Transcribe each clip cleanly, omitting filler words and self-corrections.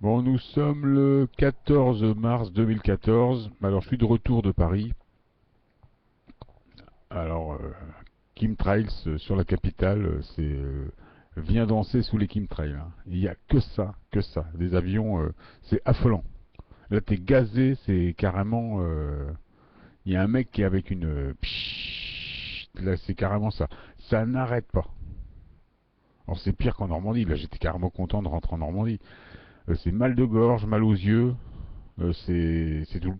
Bon, nous sommes le 14 mars 2014. Alors, je suis de retour de Paris. Alors, Chemtrails sur la capitale, c'est viens danser sous les chemtrails, hein. Il n'y a que ça, que ça. Des avions, c'est affolant. Là, t'es gazé, c'est carrément. Il y a un mec qui est avec une. Là, c'est carrément ça. Ça n'arrête pas. Alors, c'est pire qu'en Normandie. Là, j'étais carrément content de rentrer en Normandie. C'est mal de gorge, mal aux yeux. C'est tout,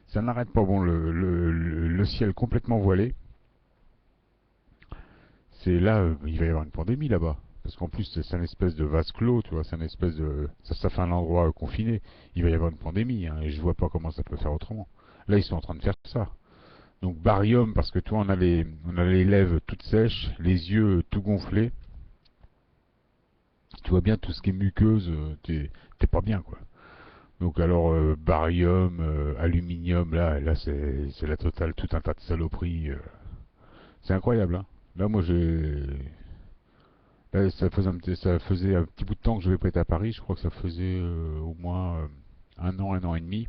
ça n'arrête pas. Bon, le ciel complètement voilé. C'est là, il va y avoir une pandémie là-bas. Parce qu'en plus, c'est un espèce de vase clos, tu vois, c'est un espèce de. Ça fait un endroit confiné. Il va y avoir une pandémie, hein, et je vois pas comment ça peut faire autrement. Là, ils sont en train de faire ça. Donc, barium, parce que toi, on a les lèvres toutes sèches, les yeux tout gonflés. Tu vois bien tout ce qui est muqueuse, t'es pas bien, quoi. Donc alors barium, aluminium, là c'est la totale, tout un tas de saloperies. C'est incroyable, hein. Là moi là, ça faisait un petit bout de temps que je vais pas être à Paris. Je crois que ça faisait au moins un an et demi.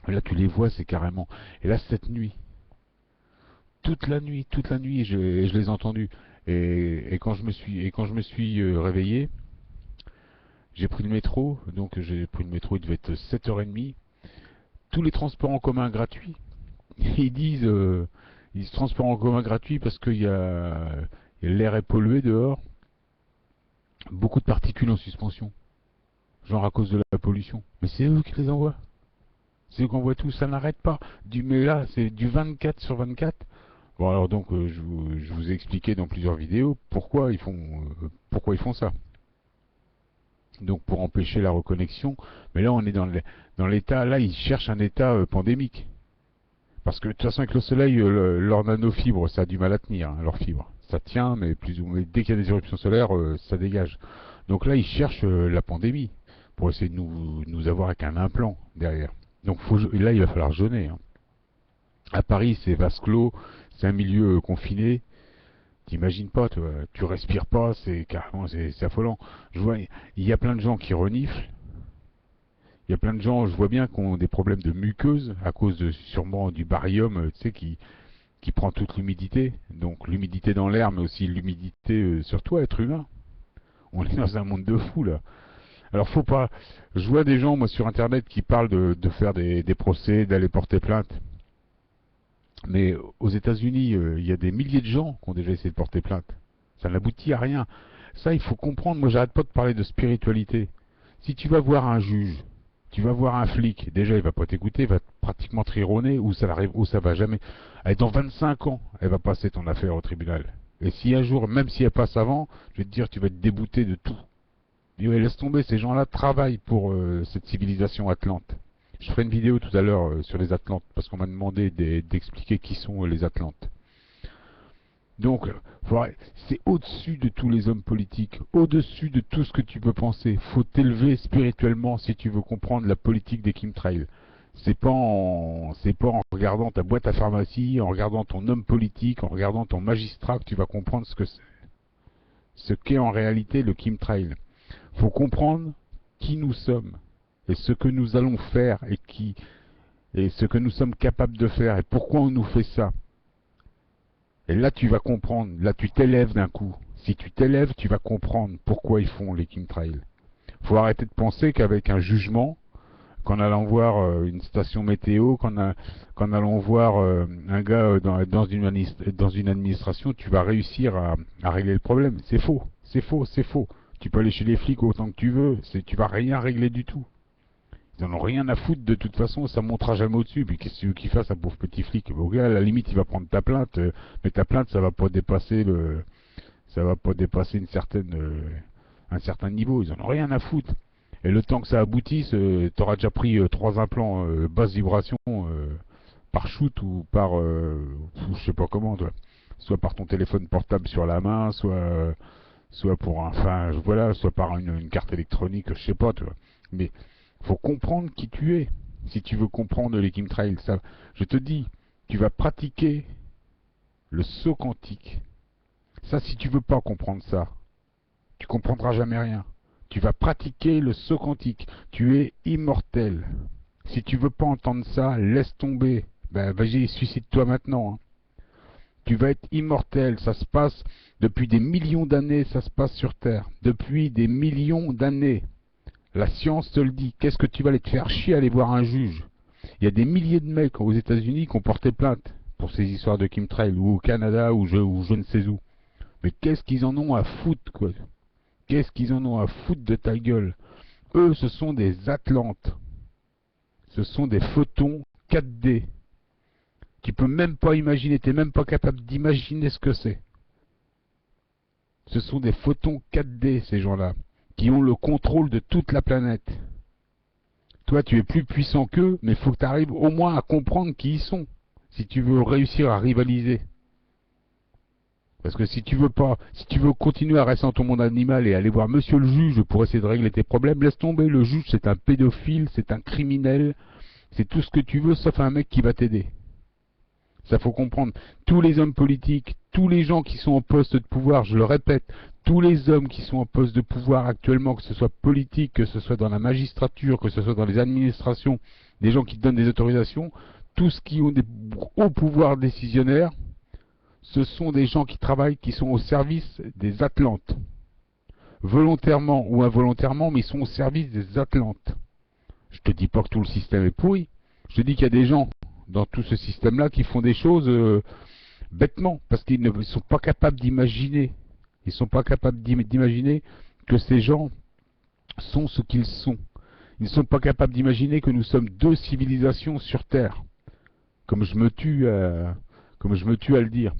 Et là tu les vois, c'est carrément. Et là cette nuit, toute la nuit, je les ai entendus. Et quand je me suis réveillé, j'ai pris le métro. Donc j'ai pris le métro, il devait être 7h30. Tous les transports en commun gratuits. Ils disent, ils se transportent en commun gratuit parce l'air est pollué dehors, beaucoup de particules en suspension, genre à cause de la pollution. Mais c'est eux qui les envoient. C'est eux qui envoient tout, ça n'arrête pas. Mais là, c'est du 24 sur 24. Bon alors donc, je vous ai expliqué dans plusieurs vidéos pourquoi ils font ça. Donc pour empêcher la reconnexion. Mais là, on est dans l'état, là, ils cherchent un état pandémique. Parce que de toute façon, avec le soleil, leur nanofibre, ça a du mal à tenir, hein, leur fibre. Ça tient, mais plus ou moins, dès qu'il y a des éruptions solaires, ça dégage. Donc là, ils cherchent la pandémie pour essayer de nous avoir avec un implant derrière. Donc là, il va falloir jeûner, hein. À Paris, c'est vase clos, c'est un milieu confiné. T'imagines pas, tu respires pas, c'est carrément, c'est affolant. Je vois, il y a plein de gens qui reniflent. Il y a plein de gens, je vois bien, qui ont des problèmes de muqueuse à cause de sûrement du barium, tu sais, qui prend toute l'humidité. Donc l'humidité dans l'air, mais aussi l'humidité sur toi, être humain. On est dans un monde de fous là. Alors faut pas. Je vois des gens, moi, sur Internet qui parlent de faire des procès, d'aller porter plainte. Mais aux États-Unis, il y a des milliers de gens qui ont déjà essayé de porter plainte. Ça n'aboutit à rien. Ça, il faut comprendre. Moi, j'arrête pas de parler de spiritualité. Si tu vas voir un juge, tu vas voir un flic, déjà il va pas t'écouter, il va pratiquement te rironner, ou ça arrive, ou ça va jamais. Et dans 25 ans, elle va passer ton affaire au tribunal. Et si un jour, même si elle passe avant, je vais te dire, tu vas être dégoûté de tout. Et ouais, laisse tomber, ces gens-là travaillent pour cette civilisation atlante. Je ferai une vidéo tout à l'heure sur les Atlantes, parce qu'on m'a demandé d'expliquer qui sont les Atlantes. Donc, c'est au-dessus de tous les hommes politiques, au-dessus de tout ce que tu peux penser. Faut t'élever spirituellement si tu veux comprendre la politique des chemtrails. C'est pas en regardant ta boîte à pharmacie, en regardant ton homme politique, en regardant ton magistrat que tu vas comprendre ce qu'est en réalité le chemtrail. Faut comprendre qui nous sommes et ce que nous allons faire et ce que nous sommes capables de faire et pourquoi on nous fait ça. Et là, tu vas comprendre. Là, tu t'élèves d'un coup. Si tu t'élèves, tu vas comprendre pourquoi ils font les chemtrails. Faut arrêter de penser qu'avec un jugement, qu'en allant voir une station météo, qu'en allant voir un gars dans une administration, tu vas réussir à régler le problème. C'est faux. C'est faux. C'est faux. Tu peux aller chez les flics autant que tu veux. Tu vas rien régler du tout. Ils en ont rien à foutre de toute façon, ça montera jamais au-dessus. Puis qu'est-ce que tu veux qu'il fasse, un pauvre petit flic? Au gars, à la limite, il va prendre ta plainte, mais ta plainte, ça va pas dépasser un certain niveau. Ils en ont rien à foutre. Et le temps que ça aboutisse, t'auras déjà pris trois implants basse vibration par shoot ou par, je sais pas comment, toi. Soit par ton téléphone portable sur la main, soit pour enfin, voilà, soit par une carte électronique, je sais pas, toi. Mais faut comprendre qui tu es. Si tu veux comprendre les chemtrails, ça, je te dis, tu vas pratiquer le saut quantique. Ça, si tu veux pas comprendre ça, tu comprendras jamais rien. Tu vas pratiquer le saut quantique. Tu es immortel. Si tu veux pas entendre ça, laisse tomber. Ben, vas-y, suicide-toi maintenant. Hein. Tu vas être immortel. Ça se passe depuis des millions d'années, ça se passe sur Terre. Depuis des millions d'années. La science te le dit. Qu'est-ce que tu vas aller te faire chier à aller voir un juge? Il y a des milliers de mecs aux États-Unis qui ont porté plainte pour ces histoires de chemtrail, ou au Canada, ou je ne sais où. Mais qu'est-ce qu'ils en ont à foutre, quoi? Qu'est-ce qu'ils en ont à foutre de ta gueule? Eux, ce sont des Atlantes. Ce sont des photons 4D. Tu peux même pas imaginer, tu n'es même pas capable d'imaginer ce que c'est. Ce sont des photons 4D, ces gens-là, qui ont le contrôle de toute la planète. Toi, tu es plus puissant qu'eux, mais il faut que tu arrives au moins à comprendre qui ils sont, si tu veux réussir à rivaliser. Parce que si tu veux pas, si tu veux continuer à rester dans ton monde animal et aller voir monsieur le juge pour essayer de régler tes problèmes, laisse tomber. Le juge, c'est un pédophile, c'est un criminel, c'est tout ce que tu veux, sauf un mec qui va t'aider. Ça faut comprendre. Tous les hommes politiques, tous les gens qui sont en poste de pouvoir, je le répète, tous les hommes qui sont en poste de pouvoir actuellement, que ce soit politique, que ce soit dans la magistrature, que ce soit dans les administrations, des gens qui donnent des autorisations, tous qui ont des hauts pouvoirs décisionnaires, ce sont des gens qui travaillent, qui sont au service des Atlantes. Volontairement ou involontairement, mais ils sont au service des Atlantes. Je te dis pas que tout le système est pourri. Je te dis qu'il y a des gens dans tout ce système-là qui font des choses bêtement, parce qu'ils ne sont pas capables d'imaginer. Ils ne sont pas capables d'imaginer que ces gens sont ce qu'ils sont. Ils ne sont pas capables d'imaginer que nous sommes deux civilisations sur Terre. Comme je me tue à le dire.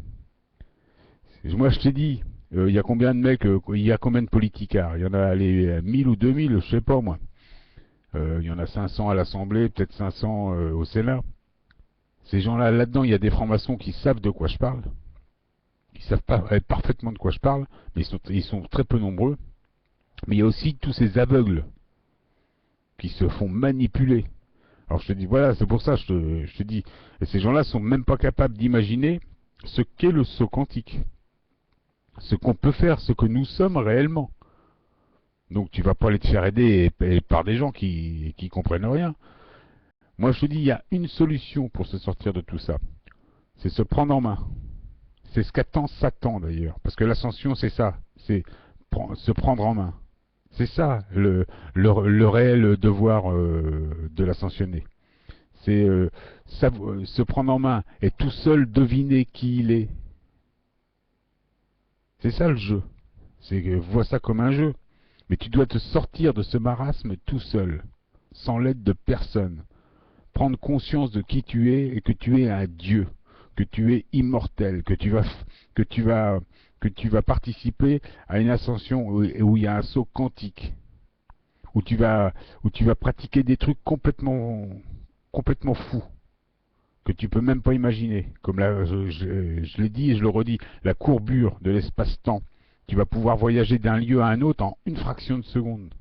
Moi, je t'ai dit, il y a combien de mecs, il y a combien de politicards? Il y en a les 1000 ou 2000, je sais pas moi. Il y en a 500 à l'Assemblée, peut-être 500 au Sénat. Ces gens-là, là-dedans, il y a des francs-maçons qui savent de quoi je parle. Ils savent pas parfaitement de quoi je parle, mais ils sont très peu nombreux. Mais il y a aussi tous ces aveugles qui se font manipuler. Alors je te dis, voilà, c'est pour ça, je te dis, et ces gens-là sont même pas capables d'imaginer ce qu'est le saut quantique. Ce qu'on peut faire, ce que nous sommes réellement. Donc tu vas pas aller te faire aider par des gens qui comprennent rien. Moi je te dis, il y a une solution pour se sortir de tout ça. C'est se prendre en main. C'est ce qu'attend Satan d'ailleurs. Parce que l'ascension c'est ça. C'est se prendre en main. C'est ça le réel devoir de l'ascensionné. C'est se prendre en main et tout seul deviner qui il est. C'est ça le jeu. Vois ça comme un jeu. Mais tu dois te sortir de ce marasme tout seul, sans l'aide de personne. Prendre conscience de qui tu es et que tu es un Dieu, que tu es immortel, que tu vas participer à une ascension où il y a un saut quantique, où tu vas pratiquer des trucs complètement fous que tu peux même pas imaginer. Comme là, je l'ai dit et je le redis, la courbure de l'espace-temps. Tu vas pouvoir voyager d'un lieu à un autre en une fraction de seconde.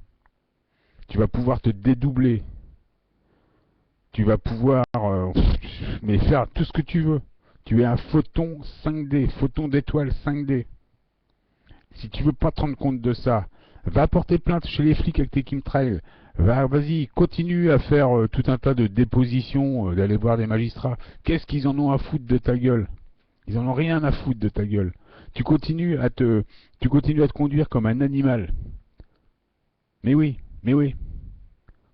Tu vas pouvoir te dédoubler. Tu vas pouvoir mais faire tout ce que tu veux. Tu es un photon 5D, photon d'étoile 5D. Si tu veux pas te rendre compte de ça, va porter plainte chez les flics avec tes chemtrails. Vas-y, continue à faire tout un tas de dépositions, d'aller voir des magistrats. Qu'est-ce qu'ils en ont à foutre de ta gueule? Ils en ont rien à foutre de ta gueule. Tu continues à te conduire comme un animal. Mais oui,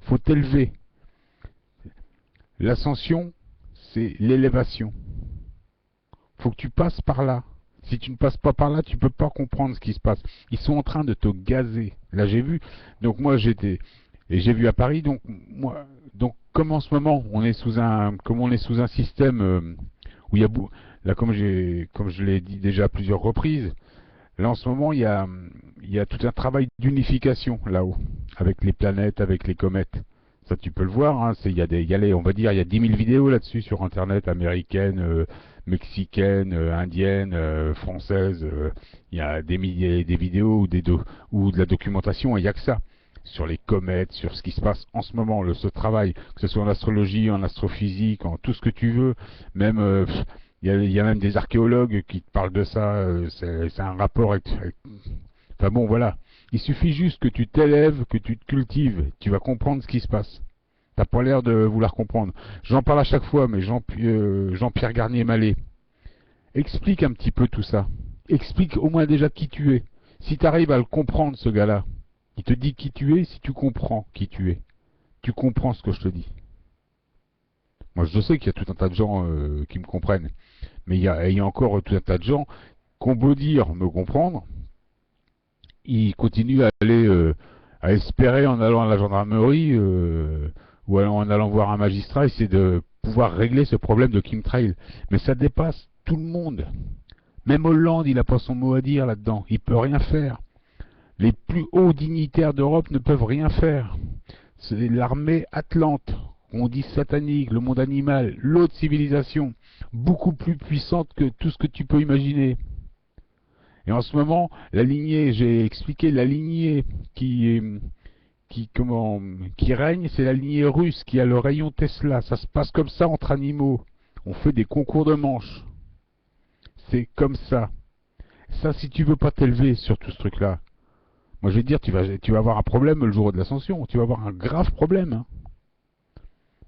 faut t'élever. L'ascension, c'est l'élévation. Faut que tu passes par là. Si tu ne passes pas par là, tu peux pas comprendre ce qui se passe. Ils sont en train de te gazer. Là, j'ai vu. Donc moi, j'ai vu à Paris. Donc comme en ce moment, on est sous un système où il y a là, comme je l'ai dit déjà à plusieurs reprises, là en ce moment, il y a tout un travail d'unification là-haut, avec les planètes, avec les comètes. Ça, tu peux le voir. Hein, on va dire, il y a 10 000 vidéos là-dessus sur Internet, américaines, mexicaines, indiennes, françaises. Il y a des milliers des vidéos ou de la documentation. Il n'y a que ça sur les comètes, sur ce qui se passe en ce moment, ce travail, que ce soit en astrologie, en astrophysique, en tout ce que tu veux. Même il y a même des archéologues qui te parlent de ça. C'est un rapport avec. Enfin bon, voilà. Il suffit juste que tu t'élèves, que tu te cultives, tu vas comprendre ce qui se passe. T'as pas l'air de vouloir comprendre. J'en parle à chaque fois, mais Jean-Pierre Garnier-Mallet, explique un petit peu tout ça. Explique au moins déjà qui tu es. Si tu arrives à le comprendre, ce gars-là, il te dit qui tu es, si tu comprends qui tu es. Tu comprends ce que je te dis. Moi, je sais qu'il y a tout un tas de gens qui me comprennent. Mais il y a encore tout un tas de gens qu'on peut dire me comprendre. Ils continuent à aller à espérer en allant à la gendarmerie ou en allant voir un magistrat, essayer de pouvoir régler ce problème de chemtrail. Mais ça dépasse tout le monde. Même Hollande, il n'a pas son mot à dire là-dedans. Il peut rien faire. Les plus hauts dignitaires d'Europe ne peuvent rien faire. C'est l'armée atlante, on dit satanique, le monde animal, l'autre civilisation, beaucoup plus puissante que tout ce que tu peux imaginer. Et en ce moment, la lignée, j'ai expliqué, la lignée qui règne, c'est la lignée russe qui a le rayon Tesla. Ça se passe comme ça entre animaux. On fait des concours de manches. C'est comme ça. Ça, si tu veux pas t'élever sur tout ce truc-là, moi je vais te dire, tu vas avoir un problème le jour de l'ascension. Tu vas avoir un grave problème. Hein.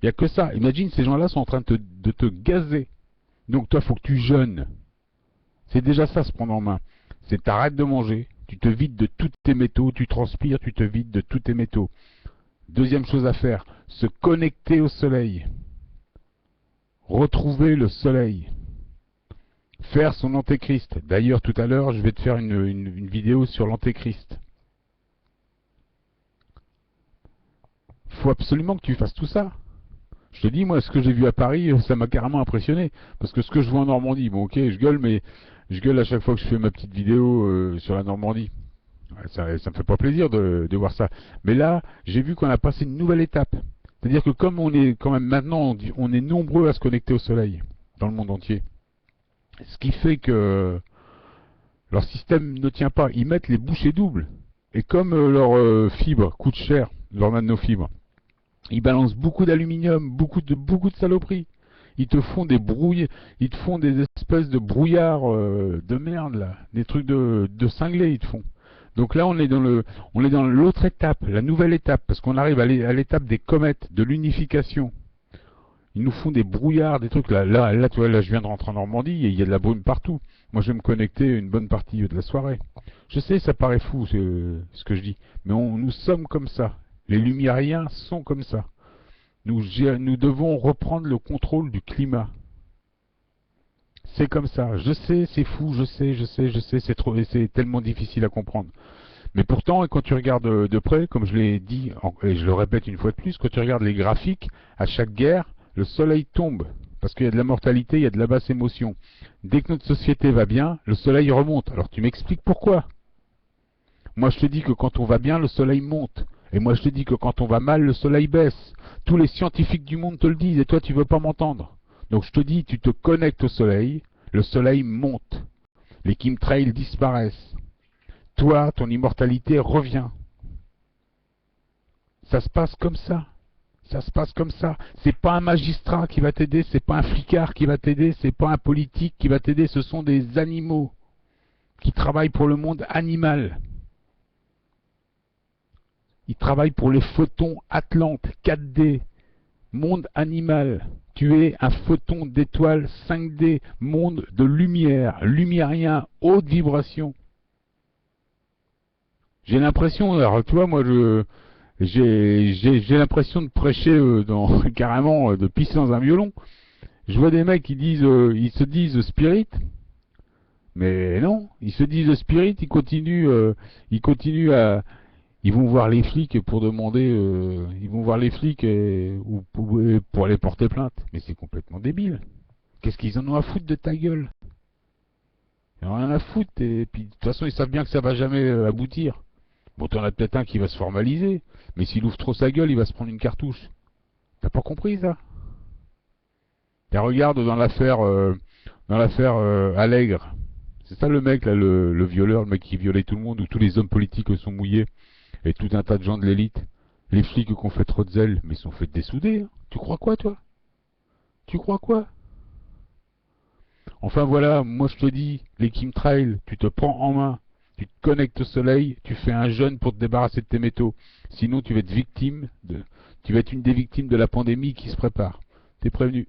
Il n'y a que ça. Imagine, ces gens-là sont en train de te gazer. Donc toi, il faut que tu jeûnes. C'est déjà ça, se prendre en main. C'est t'arrêtes de manger, tu te vides de tous tes métaux, tu transpires, tu te vides de tous tes métaux. Deuxième chose à faire, se connecter au soleil. Retrouver le soleil. Faire son antéchrist. D'ailleurs, tout à l'heure, je vais te faire une vidéo sur l'antéchrist. Faut absolument que tu fasses tout ça. Je te dis, moi, ce que j'ai vu à Paris, ça m'a carrément impressionné. Parce que ce que je vois en Normandie, bon, ok, je gueule, mais je gueule à chaque fois que je fais ma petite vidéo sur la Normandie. Ça me fait pas plaisir de voir ça. Mais là, j'ai vu qu'on a passé une nouvelle étape. C'est-à-dire que comme on est quand même maintenant, on est nombreux à se connecter au soleil dans le monde entier. Ce qui fait que leur système ne tient pas. Ils mettent les bouchées doubles. Et comme leur fibre coûte cher, leur nanofibres, ils balancent beaucoup d'aluminium, beaucoup de saloperies. Ils te font des brouilles, ils te font des espèces de brouillards de merde là, des trucs de cinglés ils te font. Donc là on est dans l'autre étape, la nouvelle étape, parce qu'on arrive à l'étape des comètes, de l'unification. Ils nous font des brouillards, des trucs là, tu vois, là je viens de rentrer en Normandie et il y a de la brume partout. Moi je vais me connecter une bonne partie de la soirée. Je sais, ça paraît fou ce que je dis, mais nous sommes comme ça. Les lumiériens sont comme ça. Nous devons reprendre le contrôle du climat. C'est comme ça. Je sais, c'est fou, je sais, c'est tellement difficile à comprendre. Mais pourtant, quand tu regardes de près, comme je l'ai dit, et je le répète une fois de plus, quand tu regardes les graphiques, à chaque guerre, le soleil tombe. Parce qu'il y a de la mortalité, il y a de la basse émotion. Dès que notre société va bien, le soleil remonte. Alors tu m'expliques pourquoi? Moi je te dis que quand on va bien, le soleil monte. Et moi je te dis que quand on va mal, le soleil baisse. Tous les scientifiques du monde te le disent et toi tu veux pas m'entendre. Donc je te dis, tu te connectes au soleil, le soleil monte. Les chemtrails disparaissent. Toi, ton immortalité revient. Ça se passe comme ça. Ça se passe comme ça. C'est pas un magistrat qui va t'aider, c'est pas un flicard qui va t'aider, c'est pas un politique qui va t'aider, ce sont des animaux qui travaillent pour le monde animal. Ils travaillent pour les photons Atlantes, 4D, monde animal. Tu es un photon d'étoile 5D, monde de lumière, lumérien, haute vibration. J'ai l'impression, alors tu vois, moi j'ai l'impression de prêcher carrément de pisser dans un violon. Je vois des mecs qui disent, ils se disent spirit, mais non, ils se disent spirit, ils continuent à, ils vont voir les flics pour demander, ils vont voir les flics ou pour aller porter plainte. Mais c'est complètement débile. Qu'est-ce qu'ils en ont à foutre de ta gueule? Ils n'en ont rien à foutre. Et puis de toute façon, ils savent bien que ça va jamais aboutir. Bon, t'en as peut-être un qui va se formaliser, mais s'il ouvre trop sa gueule, il va se prendre une cartouche. T'as pas compris ça? Et regarde dans l'affaire Allègre. C'est ça le mec là, le violeur, le mec qui violait tout le monde, où tous les hommes politiques sont mouillés. Et tout un tas de gens de l'élite, les flics qui ont fait trop de zèle, mais ils sont fait dessouder. Hein. Tu crois quoi, toi? Tu crois quoi? Enfin voilà, moi je te dis, les chemtrails, tu te prends en main. Tu te connectes au soleil, tu fais un jeûne pour te débarrasser de tes métaux. Sinon, tu vas être une des victimes de la pandémie qui se prépare. T'es prévenu.